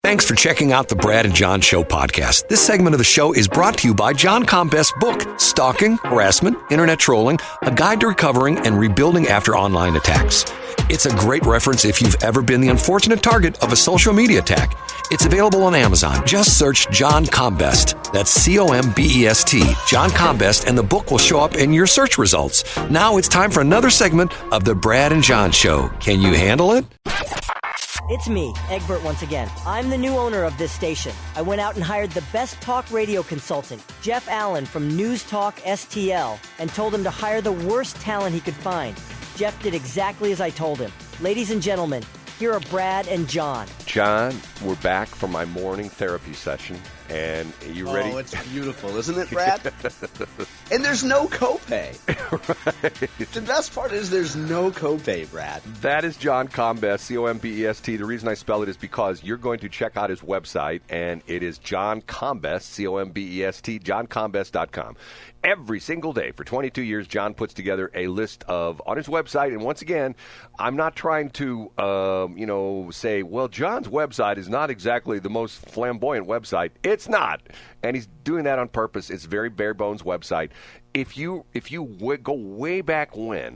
Thanks for checking out the Brad and John Show podcast. This segment of the show is brought to you by John Combest's book, Stalking, Harassment, Internet Trolling, A Guide to Recovering and Rebuilding After Online Attacks. It's a great reference if you've ever been the unfortunate target of a social media attack. It's available on Amazon. Just search John Combest. That's C-O-M-B-E-S-T, John Combest, and the book will show up in your search results. Now it's time for another segment of the Brad and John Show. Can you handle it? It's me, Egbert, once again. I'm the new owner of this station. I went out and hired the best talk radio consultant, Jeff Allen from News Talk STL, and told him to hire the worst talent he could find. Jeff did exactly as I told him. Ladies and gentlemen, here are Brad and John. John, we're back from my morning therapy session, and are you ready? Oh, it's beautiful, isn't it, Brad? And there's no copay. Right. The best part is there's no copay, Brad. That is John Combest, C-O-M-B-E-S-T. The reason I spell it is because you're going to check out his website, and it is John Combest, C-O-M-B-E-S-T, johncombest.com. Every single day for 22 years, John puts together a list of, on his website, and once again, I'm not trying to, say, well, John's website is not exactly the most flamboyant website. It's not. And he's doing that on purpose. It's a very bare bones website. If you go way back when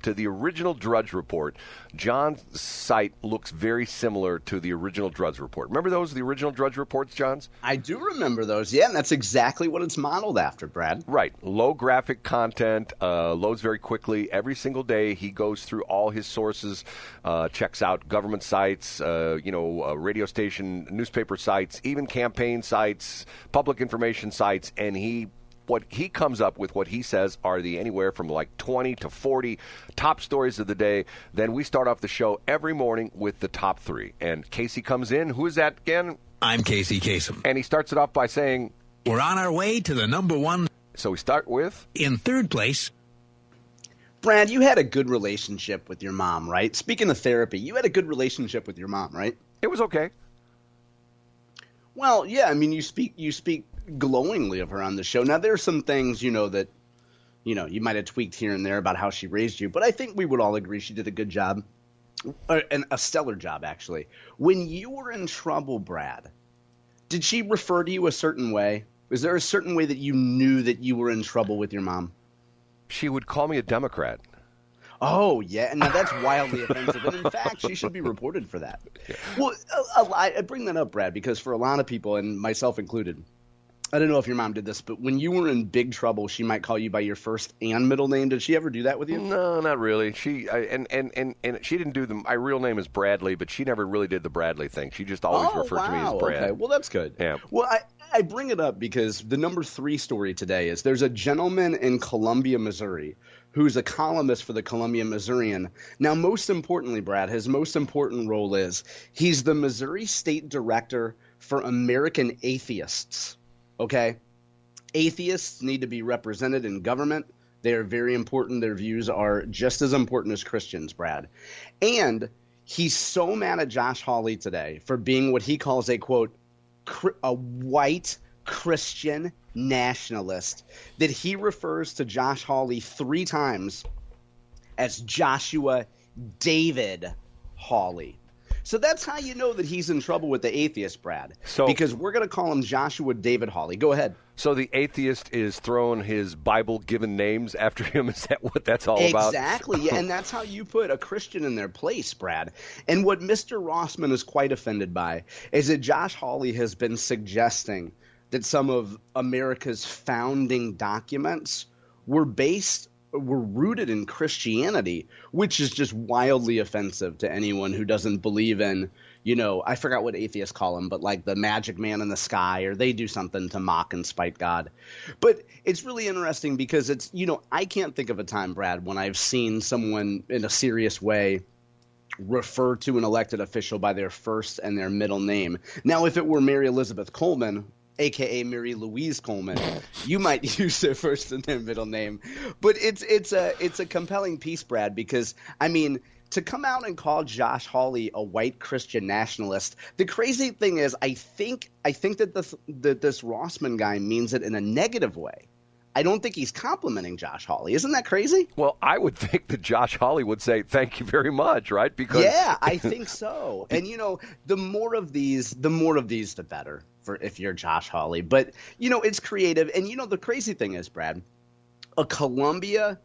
to the original Drudge Report, John's site looks very similar to the original Drudge Report. Remember the original Drudge Reports, John's? I do remember those, yeah, and that's exactly what it's modeled after, Brad. Right. Low graphic content, loads very quickly. Every single day he goes through all his sources, checks out government sites, radio station, newspaper sites, even campaign sites, public information sites, and what he comes up with, what he says are the anywhere from like 20 to 40 top stories of the day. Then we start off the show every morning with the top 3. And Casey comes in. Who is that again? I'm Casey Kasem. And he starts it off by saying, we're on our way to the number one. So we start with? In third place. Brad, you had a good relationship with your mom, right? Speaking of therapy, you had a good relationship with your mom, right? It was okay. Well, yeah, I mean, you speak glowingly of her on the show. Now, there are some things, that, you might have tweaked here and there about how she raised you, but I think we would all agree she did a good job, and a stellar job, actually. When you were in trouble, Brad, did she refer to you a certain way? Was there a certain way that you knew that you were in trouble with your mom? She would call me a Democrat. Oh, yeah. Now, that's wildly offensive. And in fact, she should be reported for that. Well, I bring that up, Brad, because for a lot of people, and myself included, I don't know if your mom did this, but when you were in big trouble, she might call you by your first and middle name. Did she ever do that with you? No, not really. She didn't do my real name is Bradley, but she never really did the Bradley thing. She just always referred to me as Brad. Okay, well, that's good. Yeah. Well, I bring it up because the number 3 story today is there's a gentleman in Columbia, Missouri, who's a columnist for the Columbia Missourian. Now, most importantly, Brad, his most important role is he's the Missouri State Director for American Atheists. Okay? Atheists need to be represented in government. They are very important. Their views are just as important as Christians, Brad. And he's so mad at Josh Hawley today for being what he calls a, quote, a white Christian nationalist that he refers to Josh Hawley 3 times as Joshua David Hawley. So that's how you know that he's in trouble with the atheist, Brad. Because we're going to call him Joshua David Hawley. Go ahead. So the atheist is throwing his Bible-given names after him? Is that what that's all about? Exactly, yeah, and that's how you put a Christian in their place, Brad. And what Mr. Rossman is quite offended by is that Josh Hawley has been suggesting that some of America's founding documents were rooted in Christianity, which is just wildly offensive to anyone who doesn't believe in, I forgot what atheists call them, but like the magic man in the sky, or they do something to mock and spite God. But it's really interesting because it's, I can't think of a time, Brad, when I've seen someone in a serious way refer to an elected official by their first and their middle name. Now, if it were Mary Elizabeth Coleman, a.k.a. Mary Louise Coleman, you might use their first and their middle name. But it's a compelling piece, Brad, because, I mean, to come out and call Josh Hawley a white Christian nationalist, the crazy thing is I think that this Rossman guy means it in a negative way. I don't think he's complimenting Josh Hawley. Isn't that crazy? Well, I would think that Josh Hawley would say, thank you very much, right? Because yeah, I think so. And, the more of these, the better for if you're Josh Hawley. But, it's creative. And, the crazy thing is, Brad, a Columbia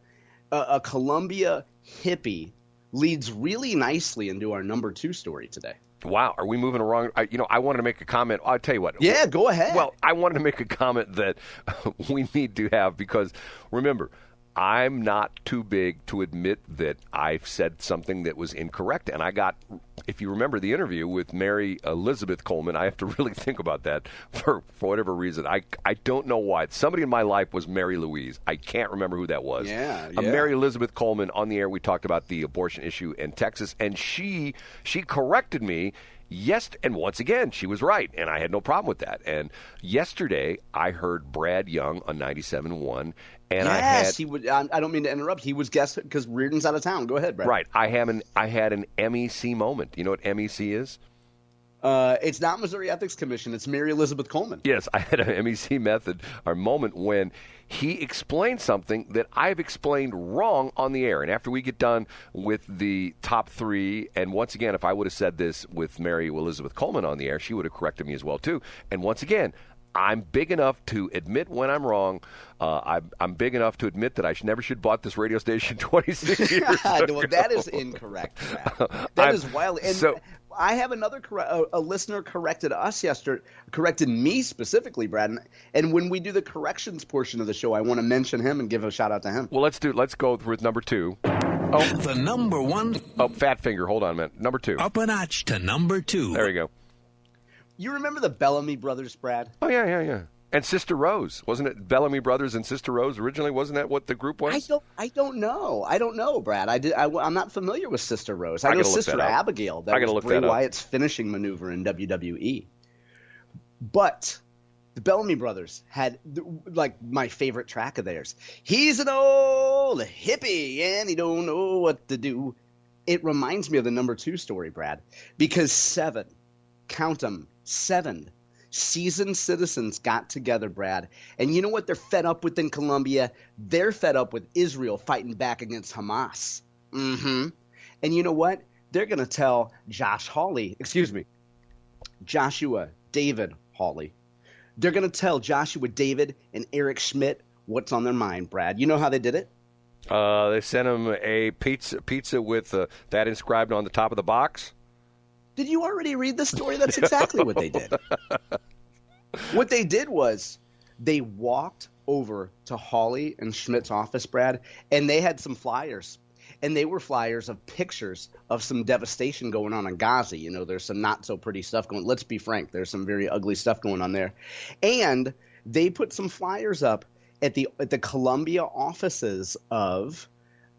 hippie leads really nicely into our number 2 story today. Wow, are we moving wrong? I wanted to make a comment. I'll tell you what. Yeah, go ahead. Well, I wanted to make a comment that we need to have because, remember, I'm not too big to admit that I've said something that was incorrect. And I got, if you remember the interview with Mary Elizabeth Coleman, I have to really think about that for whatever reason. I don't know why. Somebody in my life was Mary Louise. I can't remember who that was. Yeah. Mary Elizabeth Coleman, on the air, we talked about the abortion issue in Texas, and she corrected me. Yes, and once again, she was right, and I had no problem with that. And yesterday, I heard Brad Young on 97.1, and he would. I don't mean to interrupt. He was guest because Reardon's out of town. Go ahead, Brad. Right. I had an MEC moment. You know what MEC is? It's not Missouri Ethics Commission. It's Mary Elizabeth Coleman. Yes, I had an MEC moment when he explained something that I've explained wrong on the air. And after we get done with the top 3, and once again, if I would have said this with Mary Elizabeth Coleman on the air, she would have corrected me as well, too. And once again, I'm big enough to admit when I'm wrong. I'm big enough to admit that I never should have bought this radio station 26 years ago. Well, that is incorrect, Brad. That is wild. And I have another a listener corrected us yesterday, corrected me specifically, Brad. And when we do the corrections portion of the show, I want to mention him and give a shout out to him. Well, let's go with number 2. The number 1. Oh, fat finger. Hold on a minute. Number 2. Up a notch to number 2. There you go. You remember the Bellamy brothers, Brad? Oh, yeah. And Sister Rose. Wasn't it Bellamy Brothers and Sister Rose originally? Wasn't that what the group was? I don't know, Brad. I'm not familiar with Sister Rose. I know Sister Abigail. That was Bray Wyatt's finishing maneuver in WWE. But the Bellamy brothers had, my favorite track of theirs. He's an old hippie and he don't know what to do. It reminds me of the number 2 story, Brad, because 7, count them, 7 seasoned citizens got together, Brad. And you know what they're fed up with in Colombia? They're fed up with Israel fighting back against Hamas. And you know what? They're going to tell Joshua David Hawley. They're going to tell Joshua David and Eric Schmidt what's on their mind, Brad. You know how they did it? They sent him a pizza with that inscribed on the top of the box. Did you already read the story? That's exactly what they did. What they did was they walked over to Hawley and Schmidt's office, Brad, and they had some flyers. And they were flyers of pictures of some devastation going on in Gaza. There's some not so pretty stuff going on. Let's be frank. There's some very ugly stuff going on there. And they put some flyers up at the Columbia offices of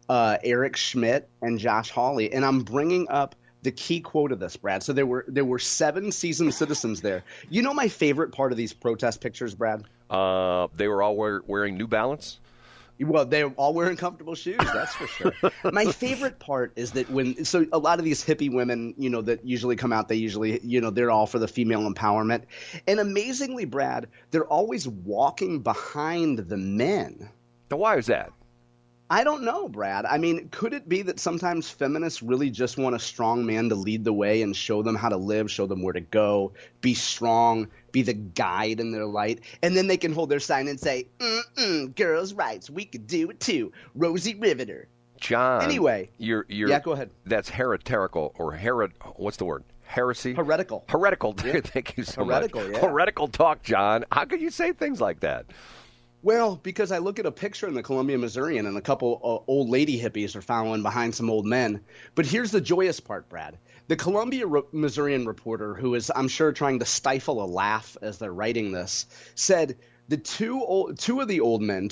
Eric Schmidt and Josh Hawley. And I'm bringing up the key quote of this, Brad. So there were 7 seasoned citizens there. You know my favorite part of these protest pictures, Brad? They were all wearing New Balance? Well, they were all wearing comfortable shoes, that's for sure. My favorite part is that so a lot of these hippie women, that usually come out, they usually, they're all for the female empowerment. And amazingly, Brad, they're always walking behind the men. Now, why is that? I don't know, Brad. I mean, could it be that sometimes feminists really just want a strong man to lead the way and show them how to live, show them where to go, be strong, be the guide in their light, and then they can hold their sign and say, girls' rights, we could do it too. Rosie Riveter. John. Anyway. Yeah, go ahead. That's heretical or what's the word? Heresy? Heretical. Yeah. Thank you so much. Yeah. Heretical talk, John. How could you say things like that? Well, because I look at a picture in the Columbia Missourian and a couple old lady hippies are following behind some old men. But here's the joyous part, Brad. The Columbia Missourian reporter, who is, I'm sure, trying to stifle a laugh as they're writing this, said the two of the old men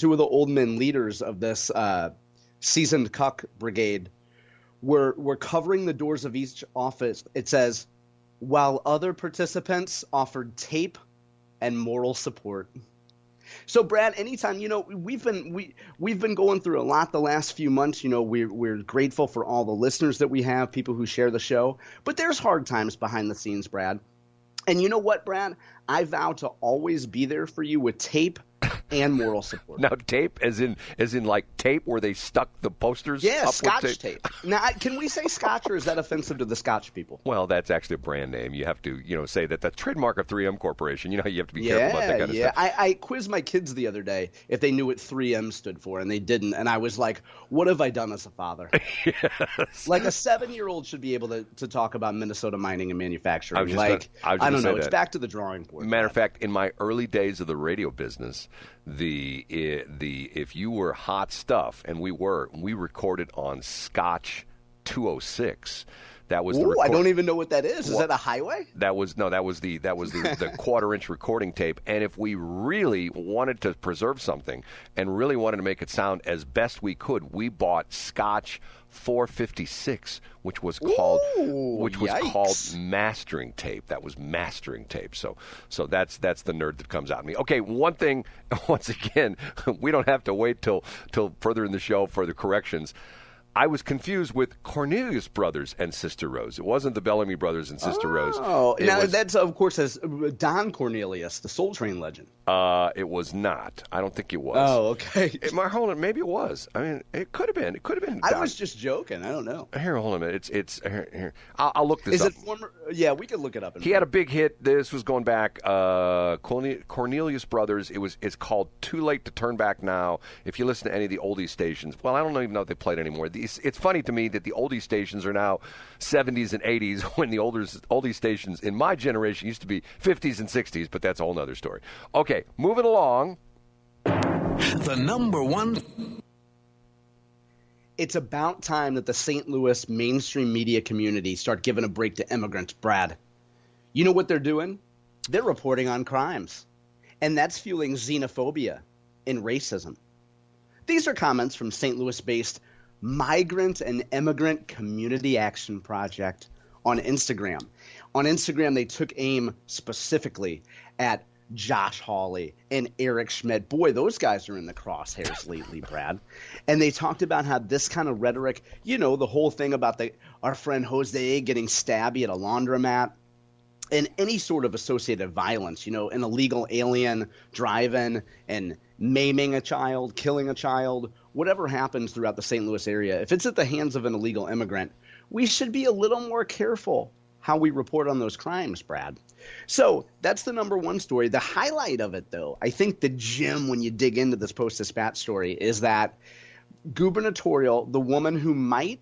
leaders of this seasoned cuck brigade were covering the doors of each office. It says, while other participants offered tape and moral support. So, Brad, anytime, we've been going through a lot the last few months. We're grateful for all the listeners that we have, people who share the show. But there's hard times behind the scenes, Brad. And you know what, Brad? I vow to always be there for you with tape and moral support. Now, tape, as in like tape where they stuck the posters. Yeah, up Scotch with tape. Now, can we say Scotch, or is that offensive to the Scotch people? Well, that's actually a brand name. You have to, say that the trademark of 3M Corporation. You know, you have to be careful about that kind of stuff. I quizzed my kids the other day if they knew what 3M stood for, and they didn't. And I was like, what have I done as a father? Yes. Like a 7-year-old should be able to talk about Minnesota mining and manufacturing. I don't know. It's back to the drawing board. Matter of fact, in my early days of the radio business, if you were hot stuff, and we recorded on Scotch 206. That was I don't even know what that is. Is that a highway? That was the quarter-inch recording tape. And if we really wanted to preserve something and really wanted to make it sound as best we could, we bought Scotch 456, which was called mastering tape. That was mastering tape. So that's the nerd that comes out of me. Okay, one thing. Once again, we don't have to wait till further in the show for the corrections. I was confused with Cornelius Brothers and Sister Rose. It wasn't the Bellamy Brothers and Sister Rose. Oh, now that's, of course, as Don Cornelius, the Soul Train legend. It was not. I don't think it was. Oh, okay. Hold on, maybe it was. I mean, it could have been. It could have been. I was just joking. I don't know. Here, hold on a minute. It's here. I'll look this up. Is it former? Yeah, we could look it up. He had a big hit. This was going back. Cornelius Brothers. It's called "Too Late to Turn Back Now." If you listen to any of the oldie stations, well, I don't even know if they played anymore. It's funny to me that the oldie stations are now 70s and 80s when the oldie stations in my generation used to be 50s and 60s, but that's a whole other story. Okay, moving along. The number one. It's about time that the St. Louis mainstream media community start giving a break to immigrants, Brad. You know what they're doing? They're reporting on crimes. And that's fueling xenophobia and racism. These are comments from St. Louis-based Migrant and Immigrant Community Action Project on Instagram. On Instagram, they took aim specifically at Josh Hawley and Eric Schmidt. Boy, those guys are in the crosshairs lately, Brad. And they talked about how this kind of rhetoric, the whole thing about our friend Jose getting stabby at a laundromat, and any sort of associated violence, an illegal alien driving and maiming a child, killing a child, whatever happens throughout the St. Louis area, if it's at the hands of an illegal immigrant, we should be a little more careful how we report on those crimes, Brad. So that's the number one story. The highlight of it, though, I think the gem when you dig into this Post-Dispatch story is that gubernatorial, the woman who might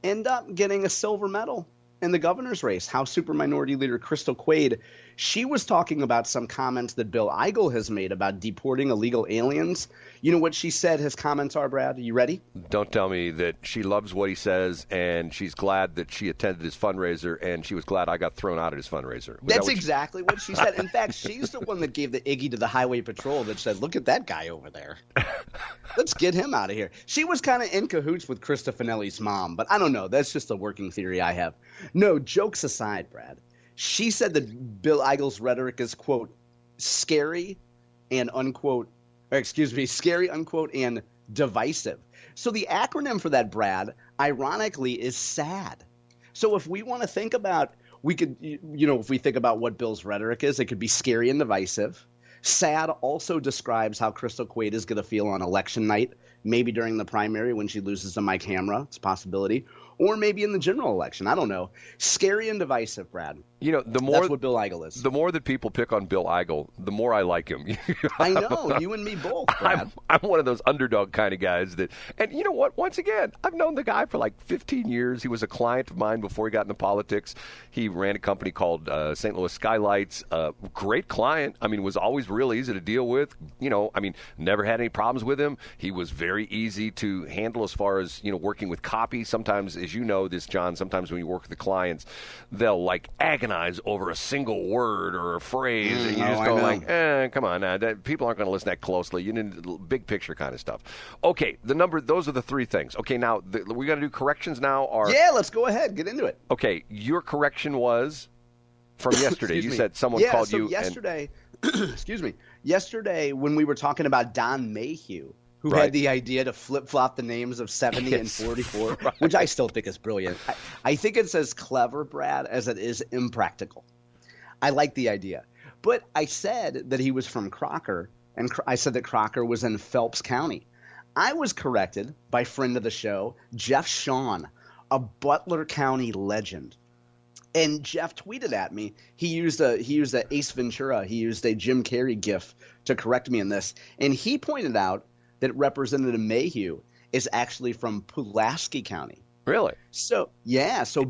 end up getting a silver medal in the governor's race, House Super Minority Leader Crystal Quaid, she was talking about some comments that Bill Eigel has made about deporting illegal aliens. You know what she said his comments are, Brad? Are you ready? Don't tell me that she loves what he says, and she's glad that she attended his fundraiser, and she was glad I got thrown out at his fundraiser. That's exactly what she said. In fact, she's the one that gave the Iggy to the Highway Patrol that said, look at that guy over there. Let's get him out of here. She was kind of in cahoots with Krista Finelli's mom, but I don't know. That's just a working theory I have. No, jokes aside, Brad. She said that Bill Eigel's rhetoric is, quote, scary, unquote, and divisive. So the acronym for that, Brad, ironically, is SAD. So if we want to think about, if we think about what Bill's rhetoric is, it could be scary and divisive. SAD also describes how Crystal Quaid is going to feel on election night, maybe during the primary when she loses to Mike Hamra. It's a possibility. Or maybe in the general election. I don't know. Scary and divisive, Brad. That's what Bill Eigel is. The more that people pick on Bill Eigel, the more I like him. I know. You and me both, Brad. I'm one of those underdog kind of guys and you know what? Once again, I've known the guy for like 15 years. He was a client of mine before he got into politics. He ran a company called St. Louis Skylights. Great client. I mean, was always real easy to deal with. Never had any problems with him. He was very easy to handle as far as, working with copy. Sometimes, as you know this, John, sometimes when you work with the clients, they'll like agonize over a single word or a phrase, and you just go like, come on, people aren't going to listen that closely. You need big picture kind of stuff. Okay, those are the three things. Okay, now we got to do corrections now. Yeah, let's go ahead, get into it. Okay, your correction was from yesterday. You said someone called you. Yesterday, excuse me. Yesterday, when we were talking about Don Mayhew, who had the idea to flip-flop the names of 70 and 44, which I still think is brilliant. I think it's as clever, Brad, as it is impractical. I like the idea. But I said that he was from Crocker, and I said that Crocker was in Phelps County. I was corrected by friend of the show, Jeff Sean, a Butler County legend. And Jeff tweeted at me. He used a Ace Ventura. He used a Jim Carrey gif to correct me in this. And he pointed out that Representative Mayhew is actually from Pulaski County. Really? So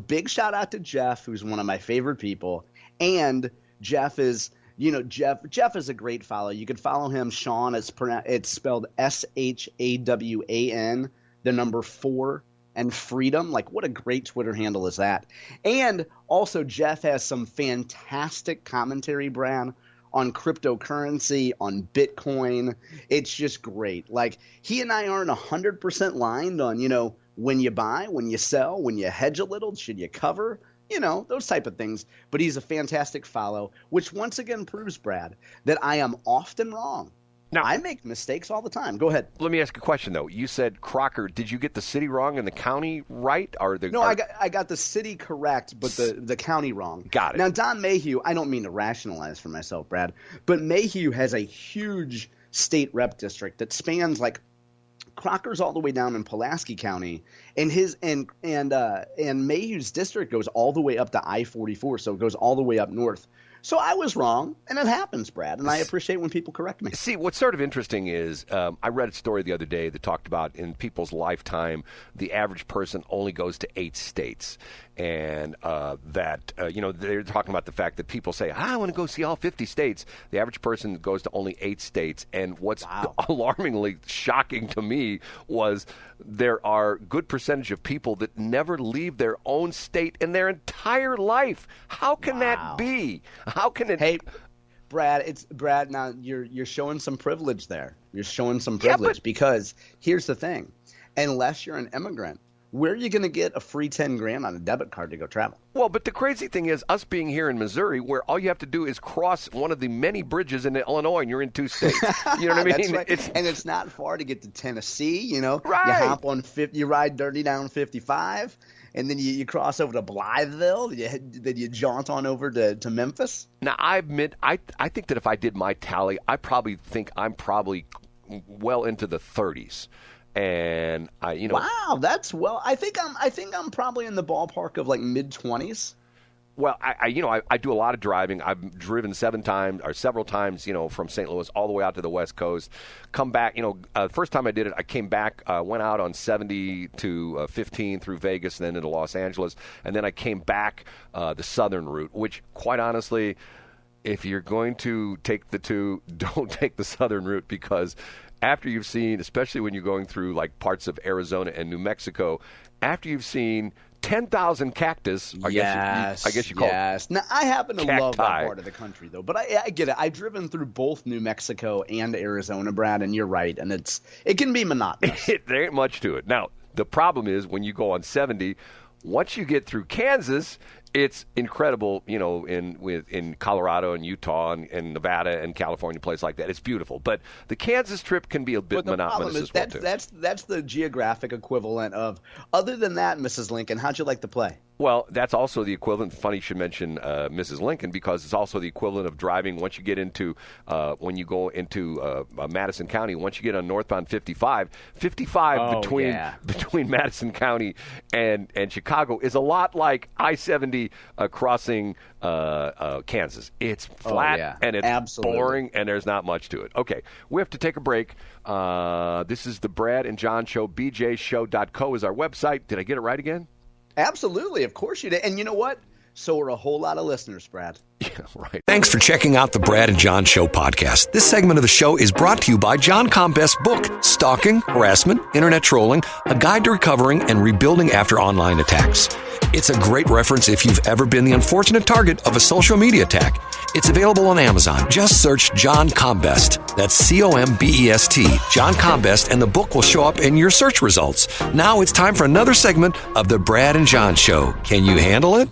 big shout out to Jeff, who's one of my favorite people. And Jeff is a great follow. You could follow him, Sean. It's spelled SHAWAN, the number 4 and freedom. Like, what a great Twitter handle is that? And also, Jeff has some fantastic commentary, Brad, on cryptocurrency, on Bitcoin. It's just great. Like, he and I aren't 100% lined on, when you buy, when you sell, when you hedge a little, should you cover? Those type of things. But he's a fantastic follow, which once again proves, Brad, that I am often wrong. Now, I make mistakes all the time. Go ahead. Let me ask a question, though. You said Crocker. Did you get the city wrong and the county right? I got the city correct, but the county wrong. Got it. Now, Don Mayhew, I don't mean to rationalize for myself, Brad, but Mayhew has a huge state rep district that spans like Crocker's all the way down in Pulaski County, and Mayhew's district goes all the way up to I-44, so it goes all the way up north. So I was wrong, and it happens, Brad, and I appreciate when people correct me. See, what's sort of interesting is I read a story the other day that talked about in people's lifetime, the average person only goes to 8 states. And they're talking about the fact that people say, I want to go see all 50 states. The average person goes to only 8 states. And what's alarmingly shocking to me was there are a good percentage of people that never leave their own state in their entire life. How can that be? How can it? Hey, Brad. Now you're showing some privilege there. You're showing some privilege because here's the thing: unless you're an immigrant, where are you going to get a free $10,000 on a debit card to go travel? Well, but the crazy thing is, us being here in Missouri, where all you have to do is cross one of the many bridges into Illinois, and you're in 2 states. You know what I mean? That's right. And it's not far to get to Tennessee. Right. You hop on you ride dirty down 55. And then you cross over to Blytheville. Then you jaunt on over to Memphis. Now, I admit, I think that if I did my tally, I'm probably well into the 30s. And wow, I think I'm probably in the ballpark of like mid-20s. Well, I do a lot of driving. I've driven several times, from St. Louis all the way out to the West Coast. Come back, first time I did it, I came back, went out on 70 to 15 through Vegas and then into Los Angeles. And then I came back the southern route, which, quite honestly, if you're going to take the two, don't take the southern route, because after you've seen, especially when you're going through like parts of Arizona and New Mexico, after you've seen 10,000 cactus, I guess you call it. Yes. Now, I happen to cacti. love that part of the country, though. But I get it. I've driven through both New Mexico and Arizona, Brad, and you're right. And it can be monotonous. There ain't much to it. Now, the problem is when you go on 70, once you get through Kansas, it's incredible, in Colorado and Utah and Nevada and California, place like that. It's beautiful. But the Kansas trip can be a bit monotonous as well, too. That's the geographic equivalent of, other than that, Mrs. Lincoln, how'd you like to play? Well, that's also the equivalent. Funny you should mention Mrs. Lincoln, because it's also the equivalent of driving once you get into when you go into Madison County. Once you get on northbound 55 between Madison County and Chicago is a lot like I-70 crossing Kansas. It's flat and it's boring, and there's not much to it. Okay, we have to take a break. This is the Brad and John Show. BJShow.co is our website. Did I get it right again? Absolutely. Of course you did. And you know what? So are a whole lot of listeners, Brad. Yeah, right. Thanks for checking out the Brad and John Show podcast. This segment of the show is brought to you by John Combest's book, Stalking, Harassment, Internet Trolling, A Guide to Recovering and Rebuilding After Online Attacks. It's a great reference if you've ever been the unfortunate target of a social media attack. It's available on Amazon. Just search John Combest. That's Combest, John Combest, and the book will show up in your search results. Now it's time for another segment of the Brad and John Show. Can you handle it?